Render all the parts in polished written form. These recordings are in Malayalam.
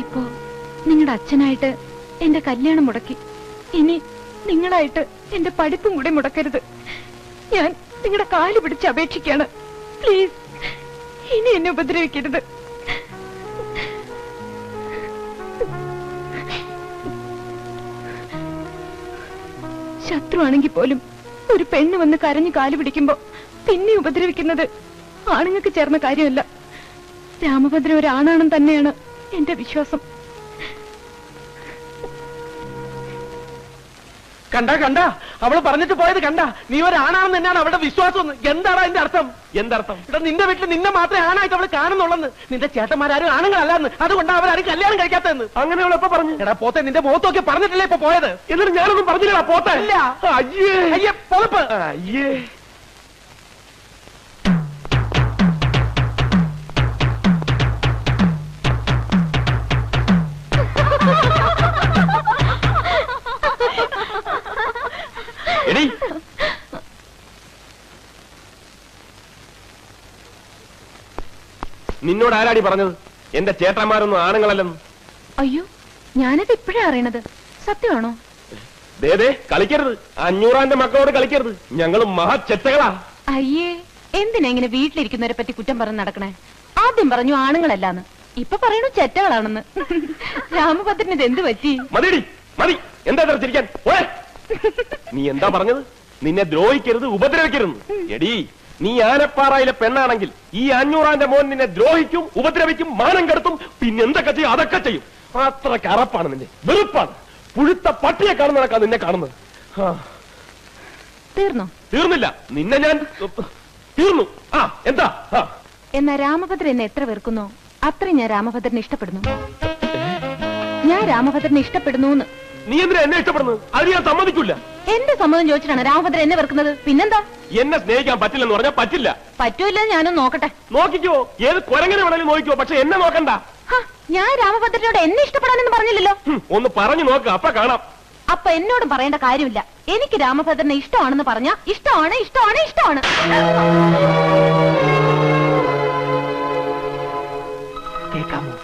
ഇപ്പോ നിങ്ങളുടെ അച്ഛനായിട്ട് എന്റെ കല്യാണം മുടക്കി. ഇനി നിങ്ങളായിട്ട് എന്റെ പഠിപ്പും കൂടെ മുടക്കരുത്. ഞാൻ നിങ്ങളുടെ കാല് പിടിച്ച് അപേക്ഷിക്കാണ്. പ്ലീസ്, ഇനി എന്നെ ഉപദ്രവിക്കരുത്. ശത്രുവാണെങ്കിൽ പോലും ഒരു പെണ്ണ് വന്ന് കരഞ്ഞു കാല് പിടിക്കുമ്പോ പിന്നെ ഉപദ്രവിക്കുന്നത് ആണുങ്ങൾക്ക് ചേർന്ന കാര്യമല്ല. രാമഭദ്രൻ ഒരാണാണെന്ന് തന്നെയാണ് എന്റെ വിശ്വാസം. കണ്ട കണ്ട അവള് പറഞ്ഞിട്ട് പോയത് കണ്ട. നീ ഒരാണാണെന്ന് തന്നെയാണ് അവളുടെ വിശ്വാസം. എന്താണ് അതിന്റെ അർത്ഥം? എന്തർത്ഥം? ഇവിടെ നിന്റെ വീട്ടിൽ നിന്നെ മാത്രമേ ആണായിട്ട് അവള് കാണുന്നുള്ളെന്ന്. നിന്റെ ചേട്ടന്മാരും ആണുങ്ങളല്ലെന്ന്. അതുകൊണ്ടാണ് അവരാരും കല്യാണം കഴിക്കാത്തതെന്ന്. അങ്ങനെ അവൾ എപ്പോ പറഞ്ഞു? എടാ പോത്തെ, നിന്റെ മുഖത്തൊക്കെ പറഞ്ഞിട്ടില്ലേ ഇപ്പൊ പോയത്? എന്നിട്ട് ഞാനൊന്നും പറഞ്ഞില്ല പോത്തെ. ഇല്ല. അയ്യേ അയ്യേ പൊളപ്പ്. അയ്യേ നിന്നോട് ആരാടി പറഞ്ഞത് എന്റെ ചേട്ടന്മാരൊന്നും ആണുങ്ങളല്ലെന്ന്? അയ്യോ, ഞാനത് ഇപ്പോഴാ അറിയണത്. സത്യമാണോ? ദേ കളിക്കരുത്. 500 മക്കളോട് കളിക്കരുത്. ഞങ്ങൾ മഹാചെറ്റകളാ. അയ്യേ, എന്തിനാ ഇങ്ങനെ വീട്ടിലിരിക്കുന്നവരെ പറ്റി കുറ്റം പറഞ്ഞ് നടക്കണേ? ആദ്യം പറഞ്ഞു ആണുങ്ങളല്ലാന്ന്, ഇപ്പൊ പറയണു ചെറ്റകളാണെന്ന്. രാമഭദ്രന് ഇത് എന്ത് പറ്റി? മതിയടി മതി. എന്താ ചിരിക്കാൻ? നീ എന്താ പറഞ്ഞത്? നിന്നെ ദ്രോഹിക്കരുത്, ഉപദ്രവിക്കരുത്. എടി, നീ ആനപ്പാറയിലെ പെണ്ണാണെങ്കിൽ ഈ 500 മോൻ നിന്നെ ദ്രോഹിക്കും, ഉപദ്രവിക്കും, മാനം കെടുത്തും, പിന്നെ എന്തൊക്കെ ചെയ്യും? അതൊക്കെ ചെയ്യും. അത്ര കറപ്പാണ് നിന്നെ. വെറുപ്പാണ്. പുഴുത്ത പട്ടിയെ കാണുന്നതൊക്കെ നിന്നെ കാണുന്നത്. തീർന്നോ? തീർന്നില്ല. നിന്നെ ഞാൻ തീർന്നു. എന്താ? എന്നാ രാമഭദ്രൻ എന്നെ എത്ര വെറുക്കുന്നോ അത്രയും ഞാൻ രാമഭദ്രനെ ഇഷ്ടപ്പെടുന്നു. ഞാൻ രാമഭദ്രനെ ഇഷ്ടപ്പെടുന്നു. നീ എന്തിനാ എന്നെ ഇഷ്ടപ്പെടുന്നത്? അത് ഞാൻ സമ്മതിക്കില്ല. എന്റെ സമ്മതം ചോദിച്ചിട്ടാണ് രാമഭദ്രൻ എന്നെ വെറുക്കുന്നത്. പിന്നെന്താ? എന്നെ സ്നേഹിക്കാൻ പറ്റില്ലെന്ന് പറഞ്ഞാൽ പറ്റില്ല. പറ്റൂല്ല, ഞാനൊന്ന് നോക്കട്ടെ. നോക്കിക്കോ, ഏത് കുരങ്ങനെ വേണമെങ്കിലും നോക്കിക്കോ, പക്ഷെ എന്നെ നോക്കണ്ട. ഞാൻ രാമഭദ്രനോട് എന്നെ ഇഷ്ടപ്പെടാനെന്ന് പറഞ്ഞില്ലല്ലോ. ഒന്ന് പറഞ്ഞു നോക്ക്, അപ്പൊ കാണാം. അപ്പൊ എന്നോട് പറയേണ്ട കാര്യമില്ല. എനിക്ക് രാമഭദ്രനെ ഇഷ്ടമാണെന്ന് പറഞ്ഞാ ഇഷ്ടമാണ്, ഇഷ്ടമാണ്, ഇഷ്ടമാണ്. കേൾക്കാമോ?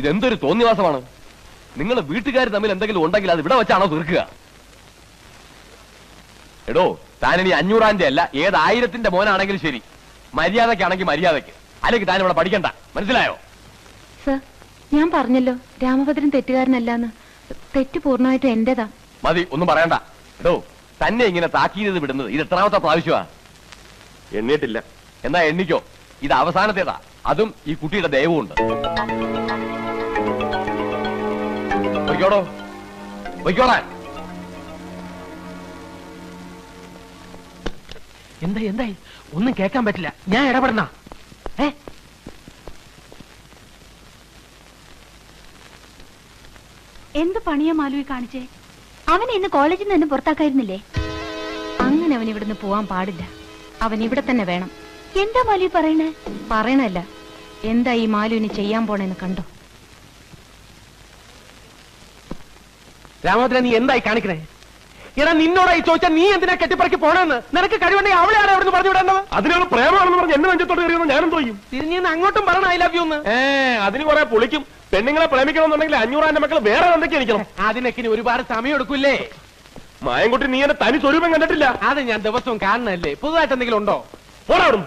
ഇതെന്തൊരു തോന്നിവാസമാണ്. നിങ്ങൾ വീട്ടുകാർ തമ്മിൽ എന്തെങ്കിലും ഉണ്ടെങ്കിൽ അത് ഇവിടെ വെച്ചാണോ തീർക്കുക? എടോ, താനിനി 500 അല്ല, ഏത് 1000 മോനാണെങ്കിലും ശരി, മര്യാദക്കാണെങ്കിൽ മര്യാദക്ക്, അല്ലെങ്കിൽ താൻ ഇവിടെ പഠിക്കണ്ട. മനസ്സിലായോ? സർ, ഞാൻ പറഞ്ഞല്ലോ രാമഭദ്രൻ തെറ്റുകാരനല്ലാന്ന്. തെറ്റ് പൂർണ്ണമായിട്ടും എന്റേതാ. മതി, ഒന്നും പറയണ്ട. എടോ, തന്നെ ഇങ്ങനെ താക്കീത് വിടുന്നത് ഇത് എത്രാമത്തെ പ്രാവശ്യമാ? എണ്ണിയിട്ടില്ല. എന്നാ എണ്ണിക്കോ. ഇത് അവസാനത്തേതാ. അതും ഈ കുട്ടിയുടെ ദയവുമുണ്ട്. വയ്ക്കോടോ, വയ്ക്കോടാൻ. എന്തായി? ഒന്നും കേൾക്കാൻ പറ്റില്ല. ഞാൻ ഇടപെടണ? എന്ത് പണിയാ മാലുവി കാണിച്ചേ? അവനെ ഇന്ന് കോളേജിൽ നിന്ന് പുറത്താക്കായിരുന്നില്ലേ? അങ്ങനെ അവൻ ഇവിടുന്ന് പോവാൻ പാടില്ല. അവൻ ഇവിടെ തന്നെ വേണം. എന്താ മാലുവി പറയണേ? പറയണല്ല, എന്താ ഈ മാലുവിന് ചെയ്യാൻ പോണെന്ന് കണ്ടോ? രാമഭദ്രൻ, നീ എന്തായി കാണിക്കണേ? എടാ, നിന്നോടായി ചോദിച്ചാൽ നീ എന്തിനാ കെട്ടിപ്പറക്കി പോണെന്ന്? നിനക്ക് കഴിവുണ്ടെങ്കിൽ അവളെ ആരാ അവിടെ പറഞ്ഞു വിടേണ്ടത്? അതിനുള്ള പ്രേമാണെന്ന് പറഞ്ഞ് എന്നെ നെഞ്ചത്തോട്ട് കയറിയെന്ന് ഞാനും തോന്നും. തിരിഞ്ഞ് അങ്ങോട്ടും പറയണം ഐ ലവ് യു എന്ന്. അതിന് കുറെ പൊളിക്കും. പെണ്ണുങ്ങളെ പ്രേമിക്കണമെന്നുണ്ടെങ്കിൽ 500 മക്കൾ വേറെ എന്തൊക്കെ ഇരിക്കണം. അതിനൊക്കെ ഒരുപാട് സമയം എടുക്കൂല്ലേ? മായൻകുട്ടി, നീ എന്റെ തനി സ്വരൂപം കണ്ടിട്ടില്ല. അത് ഞാൻ ദിവസവും കാണണല്ലേ. പുതുതായിട്ട് എന്തെങ്കിലും ഉണ്ടോ? പോരാടും.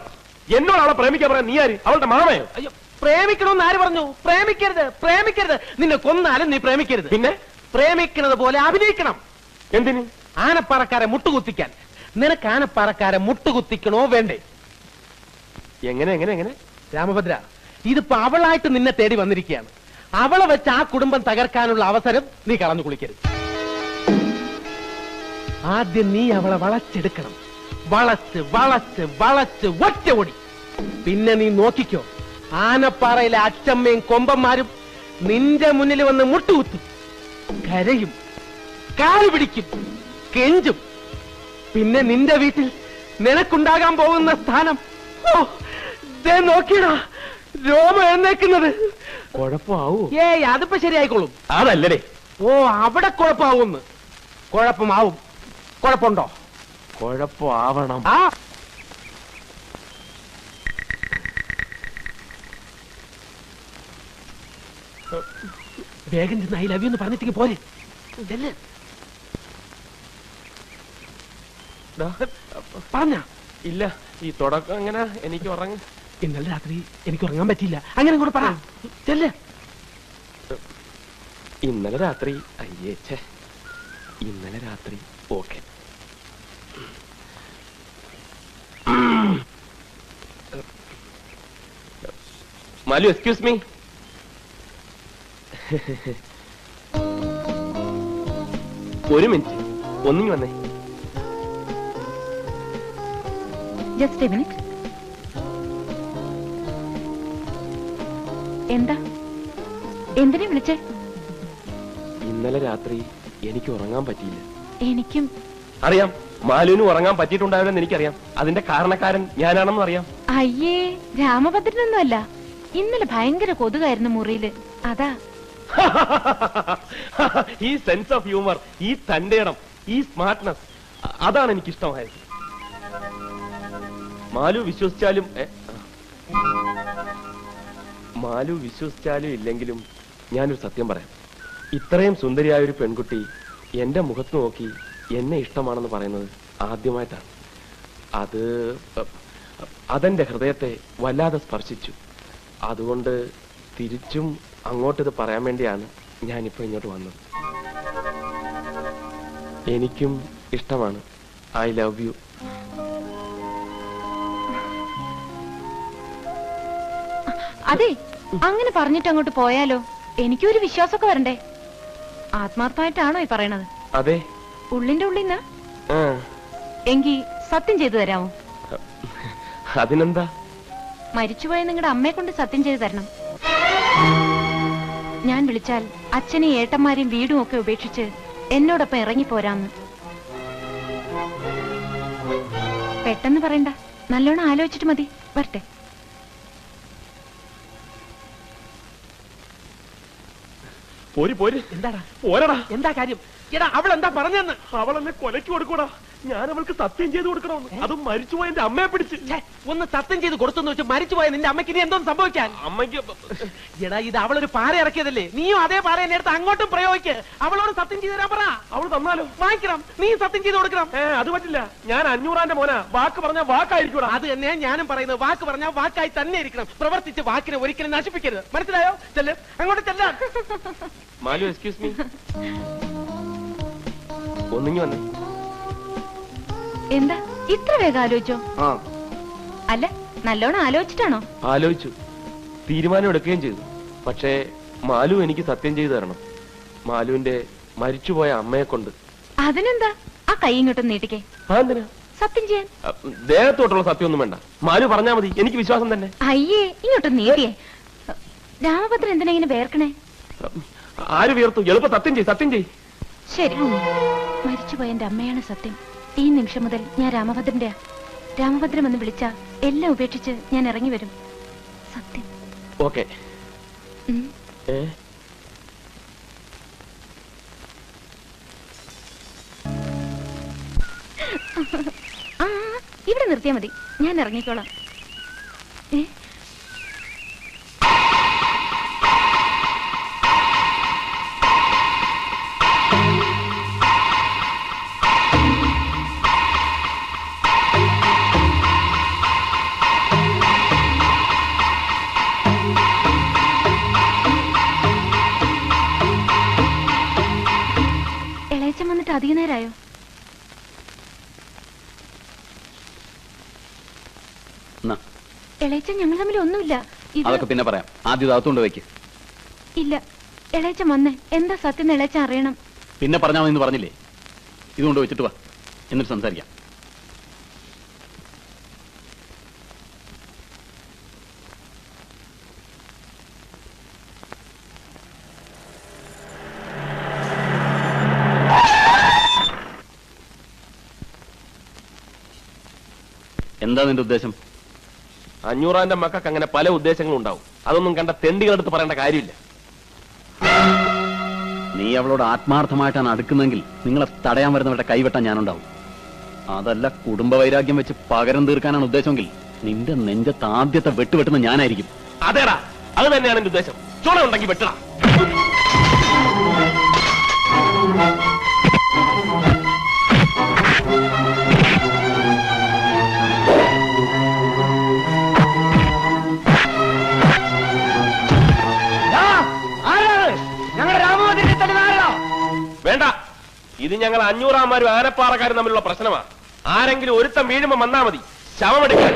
എന്നോട് അവളെ പ്രേമിക്കാൻ പറയാൻ നീ ആര്? അവളുടെ മാമയോ? അയ്യോ, പ്രേമിക്കണമെന്ന് ആര് പറഞ്ഞു? പ്രേമിക്കരുത്, പ്രേമിക്കരുത്. നിന്നെ കൊന്നാലും നീ പ്രേമിക്കരുത്. പിന്നെ പ്രേമിക്കുന്നത് പോലെ അഭിനയിക്കണം. എന്തിന്? ആനപ്പാറക്കാരെ മുട്ടുകുത്തിക്കാൻ. നിനക്ക് ആനപ്പാറക്കാരെ മുട്ടുകുത്തിക്കണോ വേണ്ടേ? എങ്ങനെ എങ്ങനെ എങ്ങനെ? രാമഭദ്ര, ഇതിപ്പോ അവളായിട്ട് നിന്നെ തേടി വന്നിരിക്കുകയാണ്. അവളെ വെച്ച് ആ കുടുംബം തകർക്കാനുള്ള അവസരം നീ കളഞ്ഞു കുളിക്കരുത്. ആദ്യം നീ അവളെ വളച്ചെടുക്കണം. വളച്ച് വളച്ച് വളച്ച് ഒറ്റ ഓടി. പിന്നെ നീ നോക്കിക്കോ, ആനപ്പാറയിലെ അച്ചമ്മയും കൊമ്പന്മാരും നിന്റെ മുന്നിൽ വന്ന് മുട്ടുകുത്തും, കരയും, കാല് പിടിക്കും, കെഞ്ചും. പിന്നെ നിന്റെ വീട്ടിൽ നിനക്കുണ്ടാകാൻ പോകുന്ന സ്ഥാനം നോക്കിയടാ, രോമം എഴുന്നേക്കുന്നത്. കുഴപ്പമാവൂ? ഏയ്, അതിപ്പോ ശരിയായിക്കോളും. അതല്ലേ? ഓ, അവിടെ കുഴപ്പമാവുമെന്ന്. കുഴപ്പമാവും. കുഴപ്പമുണ്ടോ? കുഴപ്പമാവണം. വേഗം ചെന്ന് ഐ ലവ് യു എന്ന് പറഞ്ഞിട്ടേക്ക് പോരെ. പറഞ്ഞ ഇല്ല, ഈ തുടക്കം എങ്ങനെ എനിക്ക് ഉറങ്ങ. ഇന്നലെ രാത്രി എനിക്ക് ഉറങ്ങാൻ പറ്റിയില്ല. അങ്ങനെ കൂടെ പറ. ചെല്ല്. ഇന്നലെ രാത്രി അയ്യേ, ഇന്നലെ രാത്രി ഓക്കെ. Malu, excuse me. ഒരു മിനിറ്റ്, ഒന്നിങ്ങി വന്നേ. Just A minute. എന്താ, എന്തിനെ വിളിച്ചേ? ഇന്നലെ രാത്രി എനിക്ക് ഉറങ്ങാൻ പറ്റിയില്ല. എനിക്കും അറിയാം, മാലുവിന് ഉറങ്ങാൻ പറ്റിയിട്ടുണ്ടാവില്ലെന്ന് എനിക്കറിയാം. അതിന്റെ കാരണക്കാരൻ ഞാനാണെന്നും അറിയാം. അയ്യേ, രാമഭദ്രനൊന്നുമല്ല. ഇന്നലെ ഭയങ്കര കൊതുകായിരുന്നു മുറിയില്, അതാ. ഈ സെൻസ് ഓഫ് ഹ്യൂമർ, ഈ തന്റെ ഇടം, ഈ സ്മാർട്ട്നെസ്, അതാണ് എനിക്ക് ഇഷ്ടമായത്. മാലു വിശ്വസിച്ചാലും ഇല്ലെങ്കിലും ഞാനൊരു സത്യം പറയാം. ഇത്രയും സുന്ദരിയായ ഒരു പെൺകുട്ടി എന്റെ മുഖത്ത് നോക്കി എന്നെ ഇഷ്ടമാണെന്ന് പറയുന്നത് ആദ്യമായിട്ടാണ്. അതെന്റെ ഹൃദയത്തെ വല്ലാതെ സ്പർശിച്ചു. അതുകൊണ്ട് തിരിച്ചും അങ്ങോട്ടിത് പറയാൻ വേണ്ടിയാണ് ഞാനിപ്പോ ഇങ്ങോട്ട് വന്നത്. എനിക്കും ഇഷ്ടമാണ്. I love you. അതെ, അങ്ങനെ പറഞ്ഞിട്ട് അങ്ങോട്ട് പോയാലോ? എനിക്കൊരു വിശ്വാസമൊക്കെ വരണ്ടേ. ആത്മാർത്ഥമായിട്ടാണോ ഈ പറയണത്? അതെ, ഉള്ളിന്റെ ഉള്ളിന്ന്. എങ്കി സത്യം ചെയ്തു തരാമോ? അതിനെന്താ? മരിച്ചുപോയ നിങ്ങളുടെ അമ്മയെ കൊണ്ട് സത്യം ചെയ്തു തരണം. ഞാൻ വിളിച്ചാൽ അച്ഛനെയും ഏട്ടന്മാരെയും വീടും ഒക്കെ ഉപേക്ഷിച്ച് എന്നോടൊപ്പം ഇറങ്ങിപ്പോരാന്ന്. പെട്ടെന്ന് പറയണ്ട, നല്ലോണം ആലോചിച്ചിട്ട് മതി. വരട്ടെ. എന്താടാ? പോരടാ. എന്താ കാര്യം? എടാ, അവൾ എന്താ പറഞ്ഞെന്ന്? അവൾ എന്നെ കൊലയ്ക്ക് കൊടുക്കൂടാ. ഞാൻ അവൾക്ക് സത്യം ചെയ്ത് കൊടുക്കണമെന്ന്. അതും മരിച്ചുപോയ എന്റെ അമ്മയെ പിടിച്ച്. ഒന്ന് സത്യം ചെയ്ത് കൊടുത്തെന്ന് വെച്ച് മരിച്ചുപോയ നിന്റെ അമ്മയ്ക്ക് ഇനി എന്തോന്ന് സംഭവിക്കാൻ? അമ്മയ്ക്ക് എടാ, ഇത് അവളൊരു പാറ ഇറക്കിയതല്ലേ? നീയും അതേ പാറ എന്നെ എടുത്ത് അങ്ങോട്ടും പ്രയോഗിക്ക്. അവളോട് സത്യം ചെയ്ത് തരാൻ പറ. അവൾ തന്നാലോ? വാങ്ങിക്കണം. നീ സത്യം ചെയ്ത് കൊടുക്കണം. അത് പറ്റില്ല. ഞാൻ 500 മോനാ. വാക്ക് പറഞ്ഞാൽ വാക്കായിരിക്കൂടാ. അത് തന്നെയാ ഞാനും പറയുന്നത്. വാക്ക് പറഞ്ഞാൽ വാക്കായി തന്നെ ഇരിക്കണം. പ്രവർത്തിച്ച് വാക്കിനെ ഒരിക്കലും നശിപ്പിക്കരുത്. മനസ്സിലായോ? ചെല്ല്, അങ്ങോട്ട് ചെല്ലാം. Malu, excuse me. ഒന്നിങ്ങി വന്നേ. എന്താ ഇത്ര വേഗം ആലോചിച്ചോ? അല്ല, നല്ലോണം ആലോചിച്ചിട്ടാണോ? ആലോചിച്ചു, തീരുമാനം എടുക്കുകയും ചെയ്തു. പക്ഷേ മാലു എനിക്ക് സത്യം ചെയ്തു തരണം. മാലുവിന്റെ മരിച്ചുപോയ അമ്മയെ കൊണ്ട്. അതിനെന്താ? ആ കൈ ഇങ്ങോട്ടും നീട്ടിക്കേ. അതെന്തിനാ? സത്യം ചെയ്യാൻ. ദേഹത്തോട്ടുള്ള സത്യം ഒന്നും വേണ്ട. മാലു പറഞ്ഞാ മതി, എനിക്ക് വിശ്വാസം തന്നെ. അയ്യേ, ഇങ്ങോട്ടും നീട്ടിയേ. രാമഭദ്രൻ എന്തിനാ ഇങ്ങനെ വേർക്കണേ? ആര് വിയർത്തു? എളുപ്പം സത്യം ചെയ്, സത്യം ചെയ്. ശരി, മരിച്ചുപോയ എന്റെ അമ്മയാണ് സത്യം. ഈ നിമിഷം മുതൽ ഞാൻ രാമഭദ്രന്റെ. രാമഭദ്രം എന്ന് വിളിച്ച എല്ലാം ഉപേക്ഷിച്ച് ഞാൻ ഇറങ്ങി വരും. സത്യം. ഓക്കെ. ആ, ഇവിടെ നിർത്തിയാ മതി, ഞാൻ ഇറങ്ങിക്കോളാം. ഇളയച്ചൻ വന്നിട്ട് അധിക നേരമായോ? ഇളയച്ചൻ ഞങ്ങൾ തമ്മിൽ ഒന്നുമില്ല. അതൊക്കെ പിന്നെ പറയാം. ആദ്യം അകത്തുകൊണ്ട് വയ്ക്ക്. ഇല്ല, ഇളയച്ചൻ വന്നേ. എന്താ സത്യം ഇളയച്ചൻ അറിയണം. പിന്നെ പറഞ്ഞാൽ മതി പറഞ്ഞില്ലേ? ഇതുകൊണ്ട് വെച്ചിട്ട് വാ, എന്നിട്ട് സംസാരിക്കാം. എന്താ നിന്റെ ഉദ്ദേശം? 500 മക്കൾക്ക് അങ്ങനെ പല ഉദ്ദേശങ്ങളും ഉണ്ടാവും. അതൊന്നും കണ്ട തെണ്ടികളെടുത്ത് പറയേണ്ട കാര്യമില്ല. നീ അവളോട് ആത്മാർത്ഥമായിട്ടാണ് അടുക്കുന്നെങ്കിൽ നിങ്ങളെ തടയാൻ വരുന്നവരുടെ കൈവെട്ടാൻ ഞാനുണ്ടാവും. അതല്ല കുടുംബ വൈരാഗ്യം വെച്ച് പകരം തീർക്കാനാണ് ഉദ്ദേശമെങ്കിൽ നിന്റെ നെഞ്ചത്ത് ആദ്യത്തെ വെട്ടുവെട്ടുന്ന ഞാനായിരിക്കും. അതേടാ, അത് തന്നെയാണ് എന്റെ ഉദ്ദേശം. ചോള ഉണ്ടെങ്കിൽ വെട്ടണം. വേണ്ട, ഇത് ഞങ്ങൾ 500 ആനപ്പാറക്കാരും തമ്മിലുള്ള പ്രശ്നമാണ്. ആരെങ്കിലും ഒരുത്തം വീഴുമ്പോ വന്നാ മതി ശവമെടുക്കാൻ.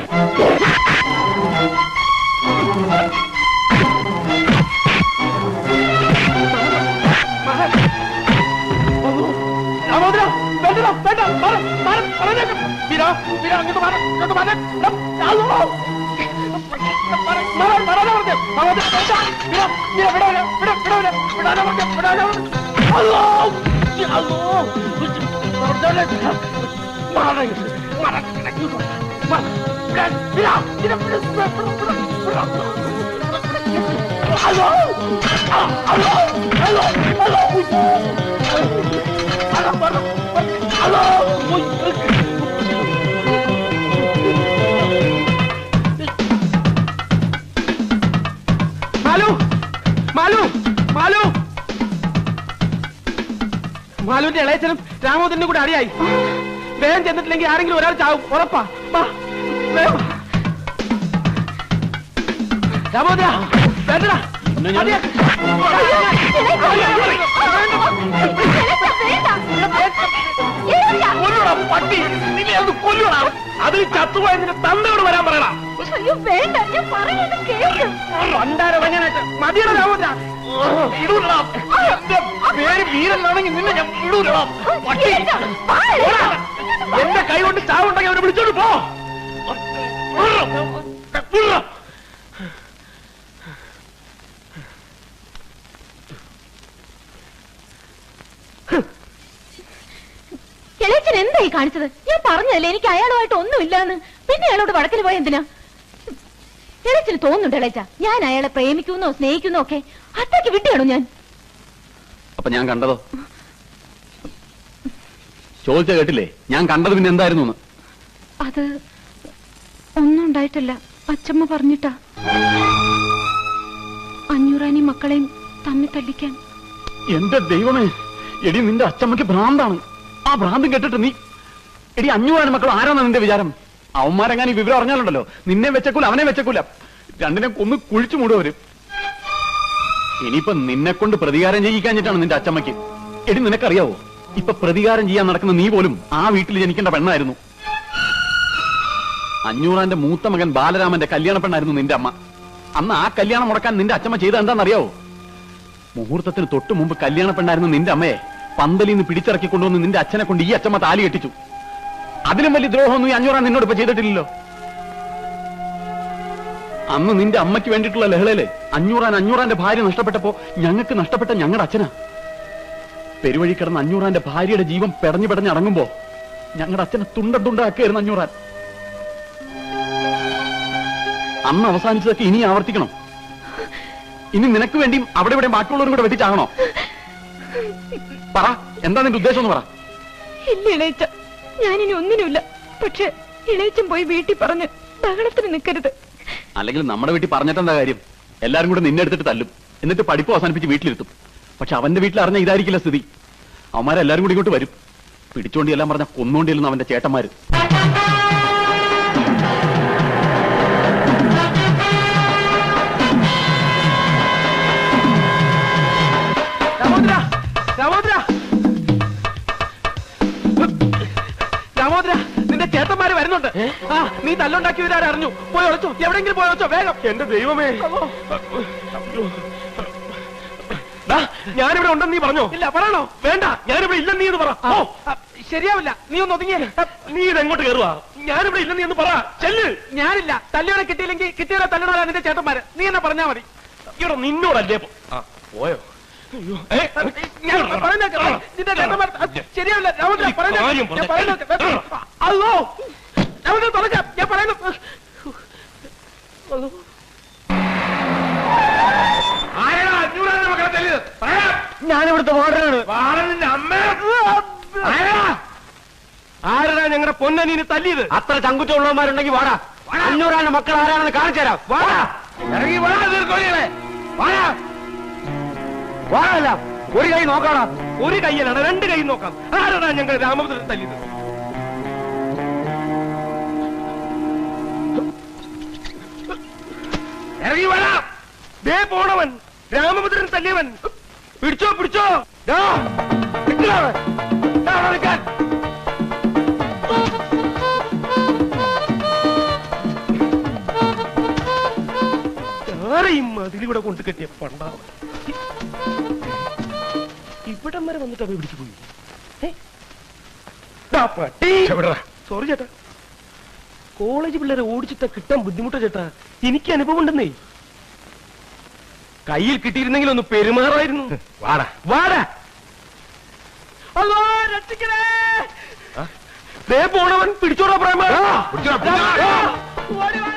മാലുവിന്റെ ഇളയച്ചനും രാമോദരനും കൂടെ അടിയായി. വേഗം ചെന്നിട്ടില്ലെങ്കിൽ ആരെങ്കിലും ഒരാൾ ചാവും, ഉറപ്പാ. രാമോദര പട്ടി കൊല്ലണം. അതിൽ ചത്തുപോയതിന്റെ തന്തയോട് വരാൻ പറയണം. മതിയുടെ രാമോദര പേര് വീരനാണെങ്കിൽ നിന്നെ ഞാൻ വിടൂലോ. എന്റെ കൈ കൊണ്ട് ചാവുണ്ടെങ്കിൽ അവനെ വിളിച്ചോണ്ട് പോ. ഇളയച്ചൻ എന്തായി കാണിച്ചത്? ഞാൻ പറഞ്ഞതല്ലേ എനിക്ക് അയാളുമായിട്ട് ഒന്നുമില്ലാന്ന്. പിന്നെ അയാളോട് വടക്കിന് പോയ എന്തിനാ? ഇളയച്ചന് തോന്നുന്നുണ്ട് ഇളയച്ച ഞാൻ അയാളെ പ്രേമിക്കുന്നോ സ്നേഹിക്കുന്നോ ഒക്കെ അത്രയ്ക്ക് വിട്ടിയാണോ ഞാൻ? അപ്പൊ ഞാൻ കണ്ടതോ? ചോദിച്ച കേട്ടില്ലേ? ഞാൻ കണ്ടത് പിന്നെ എന്തായിരുന്നു? അത് ഒന്നും ഉണ്ടായിട്ടില്ല. അച്ചമ്മ പറഞ്ഞിട്ടാ 500 മക്കളെയും തമ്മിൽ തല്ലിക്കാൻ. എന്റെ ദൈവമേ, എടി നിന്റെ അച്ചമ്മയ്ക്ക് ഭ്രാന്താണ്. ആ ഭ്രാന്തും കേട്ടിട്ട് നീ എടി 500 മക്കൾ ആരാണ് നിന്റെ വിചാരം? അവന്മാരെങ്ങാനും ഈ വിവരം അറിഞ്ഞാലുണ്ടല്ലോ, നിന്നെ വെച്ചക്കൂല അവനെ വെച്ചക്കൂല, രണ്ടിനെ കൊന്ന് കുഴിച്ചു മൂടുവരും. ഇനിയിപ്പൊ നിന്നെ കൊണ്ട് പ്രതികാരം ചെയ്യിക്കാഞ്ഞിട്ടാണ് നിന്റെ അച്ചമ്മയ്ക്ക്. എടി നിനക്കറിയാവോ, ഇപ്പൊ പ്രതികാരം ചെയ്യാൻ നടക്കുന്ന നീ പോലും ആ വീട്ടിൽ ജനിക്കേണ്ട പെണ്ണായിരുന്നു. 500 മൂത്ത മകൻ ബാലരാമന്റെ കല്യാണ പെണ്ണായിരുന്നു നിന്റെ അമ്മ. അന്ന് ആ കല്യാണം മുടക്കാൻ നിന്റെ അച്ചമ്മ ചെയ്ത എന്താണെന്നറിയാവോ? മുഹൂർത്തത്തിന് തൊട്ടു മുമ്പ് കല്യാണ പെണ്ണായിരുന്നു നിന്റെ അമ്മയെ പന്തലിൽ നിന്ന് പിടിച്ചിറക്കി കൊണ്ടുവന്ന് നിന്റെ അച്ഛനെ കൊണ്ട് ഈ അച്ചമ്മ താലി കെട്ടിച്ചു. അതിലും വലിയ ദ്രോഹമൊന്നും ഈ 500 നിന്നോട് ഇപ്പൊ ചെയ്തിട്ടില്ലല്ലോ. അന്ന് നിന്റെ അമ്മയ്ക്ക് വേണ്ടിയിട്ടുള്ള ലഹളയില് 500 ഭാര്യ നഷ്ടപ്പെട്ടപ്പോ ഞങ്ങൾക്ക് നഷ്ടപ്പെട്ട ഞങ്ങളുടെ അച്ഛനാ. പെരുവഴി കിടന്ന 500 ഭാര്യയുടെ ജീവൻ പെടഞ്ഞു പെടഞ്ഞടങ്ങുമ്പോ ഞങ്ങളുടെ അച്ഛനെ തുണ്ടാക്കിയായിരുന്നു 500. അന്ന് അവസാനിച്ചതൊക്കെ ഇനി ആവർത്തിക്കണം. ഇനി നിനക്ക് വേണ്ടിയും അവിടെ ഇവിടെ ബാക്കിയുള്ളവരും കൂടെ വെട്ടിച്ചാകണോ? പറ, എന്താ നിന്റെ ഉദ്ദേശം എന്ന് പറ. ഇല്ല ഇളയച്ച, ഞാനിനി ഒന്നിനുമില്ല. പക്ഷെ ഇളയച്ചൻ പോയി വീട്ടിൽ പറഞ്ഞ് ബഹളത്തിന് നിൽക്കരുത്. അല്ലെങ്കിൽ നമ്മുടെ വീട്ടിൽ പറഞ്ഞിട്ടെന്താ കാര്യം? എല്ലാരും കൂടെ നിന്നെ എടുത്തിട്ട് തല്ലും, എന്നിട്ട് പഠിപ്പ് അവസാനിപ്പിച്ച് വീട്ടിലിരുത്തും. പക്ഷെ അവന്റെ വീട്ടിൽ അറിഞ്ഞ ഇതായിരിക്കില്ല സ്ഥിതി. അവന്മാരെല്ലാരും കൂടി ഇങ്ങോട്ട് വരും. പിടിച്ചോണ്ടി എല്ലാം പറഞ്ഞ കൊന്നോണ്ടിരുന്നു അവന്റെ ചേട്ടന്മാര്. രാമോദര, നിന്റെ ചേട്ടന്മാര് വരുന്നുണ്ട്. നീ തല്ലുണ്ടാക്കിയവരാരെ അറിഞ്ഞു. പോയി ഒളിച്ചോ, എവിടെങ്കിലും പോയി ഒളിച്ചോ വേഗം. എന്റെ ദൈവമേ, ഞാനിവിടെ ഉണ്ടെന്ന് നീ പറഞ്ഞോ? ഇല്ല. പറയണോ? വേണ്ട, ഞാനിവിടെ ഇല്ലെന്ന് നീ എന്ന് പറ. ശരിയാവില്ല, നീ ഒന്ന് ഒതുങ്ങിയേ. നീ ഇതെങ്ങോട്ട് കയറുവാ? ഞാനിവിടെ ഇല്ലെന്ന് നീ എന്ന് പറ. ചെല്ല്. ഞാനില്ല. തല്ലിയോടെ കിട്ടിയില്ലെങ്കിൽ കിട്ടിയോടെ തല്ലണോരാ നിന്റെ ചേട്ടന്മാര്. നീ എന്നെ പറഞ്ഞാ മതി. ഇവിടെ നിന്നോടല്ലേ പോയോ? നിന്റെ ചേട്ടന്മാർ ശരിയാവില്ല. രാമോദര അല്ലോ, രാമോദര തുറക്കാം. ഞാൻ പറയുന്നു. ഞാനിവിടുത്തെ വാർഡനാണ്. വാർഡനിന്റെ അമ്മ ആരാ ഞങ്ങളുടെ പൊന്നനീന് തല്ലിയത്? അത്ര ചങ്കുറ്റുള്ളവന്മാരുണ്ടെങ്കിൽ വാടാ. 500 മക്കൾ ആരാണെന്ന് കാണിച്ചു തരാം. വാടാ, ഇറങ്ങി വാടാ. തീർക്കോളികളെ വാടാ. വാഴല്ല, ഒരു കൈ നോക്കണം. ഒരു കൈയിലാണ്, രണ്ട് കൈ നോക്കാം. ആരാണ് ഞങ്ങൾ രാമഭദ്രൻ തല്ലിയത്? ഇറങ്ങി വരാം. ദേ പോണവൻ, രാമഭദ്രൻ തല്ലിയവൻ. പിടിച്ചോ പിടിച്ചോ. ആരെയും അതിലൂടെ കൊണ്ട് കെട്ടിയ പണ്ടാവൻ ഇവിടം വരെ വന്നിട്ട് അവ പിടിച്ചു പോയി. സോറി ചേട്ടാ, കോളേജ് പിള്ളേരെ ഓടിച്ചിട്ടാ കിട്ടാൻ ബുദ്ധിമുട്ടാ ചേട്ടാ. എനിക്ക് അനുഭവം ഉണ്ടെന്നേ. കയ്യിൽ കിട്ടിയിരുന്നെങ്കിൽ ഒന്ന് പെരുമാറായിരുന്നു. വാടാ വാടാ. അല്ലോ രക്ഷിക്കണേ. ദേ പോണവൻ. പിടിച്ചോടാ പ്രേമ. ഓടി വാ.